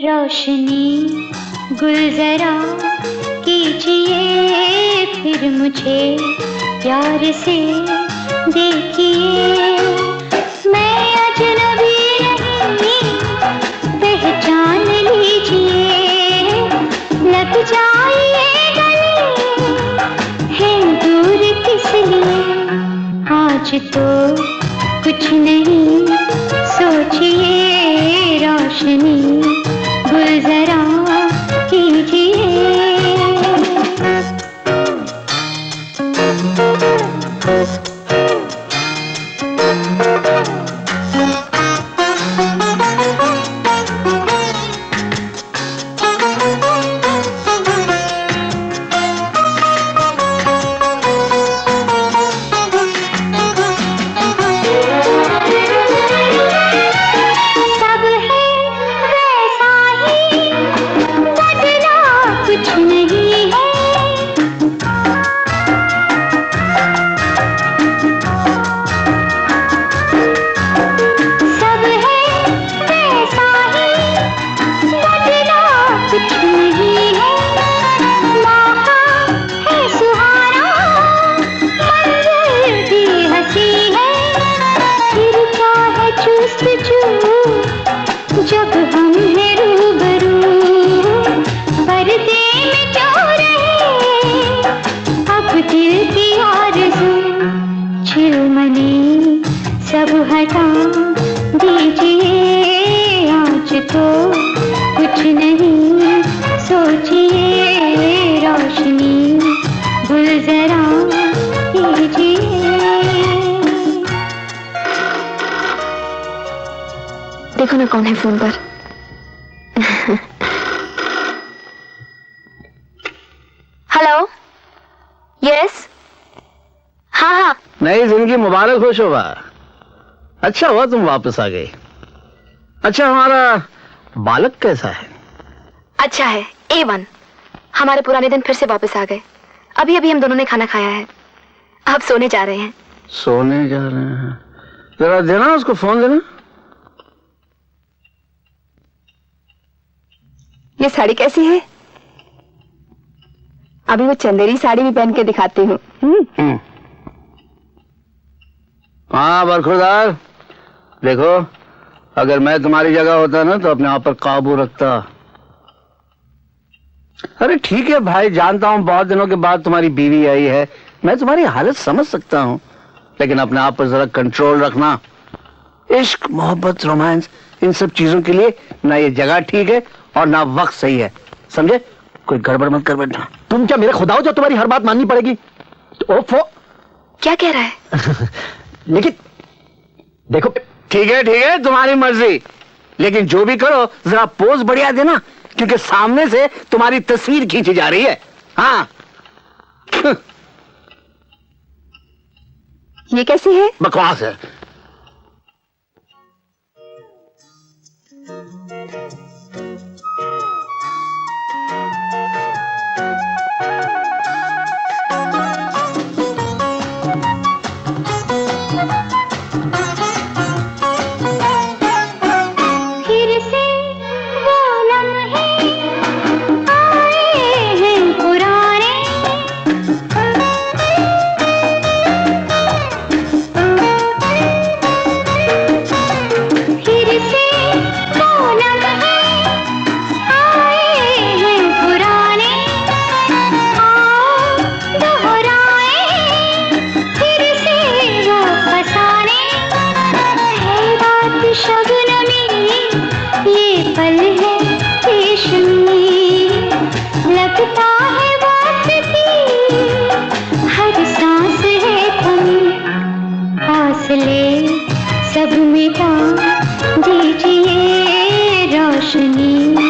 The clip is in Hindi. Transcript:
रोशनी गुलजरा कीजिए फिर मुझे प्यार से देखिए। मैं अजनबी नहीं पहचान लीजिए। लग जाइए गले है दूर किस लिए। आज तो कुछ नहीं सोचिए रोशनी गुलजरा कीजिए। जब हम हैं रूबरू पर्दे में जो रहे अब दिल की आरज़ू। चिलमनी सब हटा दीजिए। आज तो कुछ नहीं सोचिए रोशनी गुलजरा कीजिए। देखो ना कौन है फोन पर। हेलो, यस, हाँ हाँ। नई जिंदगी मुबारक हो शोभा। अच्छा हुआ तुम वापस आ गई। अच्छा, हमारा बालक कैसा है? अच्छा है, A1। हमारे पुराने दिन फिर से वापस आ गए। अभी अभी हम दोनों ने खाना खाया है। अब सोने जा रहे हैं। सोने जा रहे हैं? जरा देना उसको फोन देना। ये साड़ी कैसी है? अभी वो चंदेरी साड़ी भी पहन के दिखाती हूँ। हाँ बरखुरदार, देखो अगर मैं तुम्हारी जगह होता ना तो अपने आप पर काबू रखता। अरे ठीक है भाई, जानता हूँ बहुत दिनों के बाद तुम्हारी बीवी आई है, मैं तुम्हारी हालत समझ सकता हूँ, लेकिन अपने आप पर जरा कंट्रोल रखना। इश्क, मोहब्बत, रोमांस, इन सब चीजों के लिए ना ये जगह ठीक है और ना वक्त सही है, समझे? कोई गड़बड़ मत कर बैठना। तुम क्या मेरे खुदा हो जो तुम्हारी हर बात माननी पड़ेगी? ओफो, क्या कह रहा है? लेकिन देखो, ठीक है तुम्हारी मर्जी, लेकिन जो भी करो जरा पोज बढ़िया देना, क्योंकि सामने से तुम्हारी तस्वीर खींची जा रही है। हाँ। ये कैसी है? बकवास है। ये पल है रेशमी, लगता है वास्ती, हर सांस है थमी, फासले सब मिटा दीजिए रोशनी।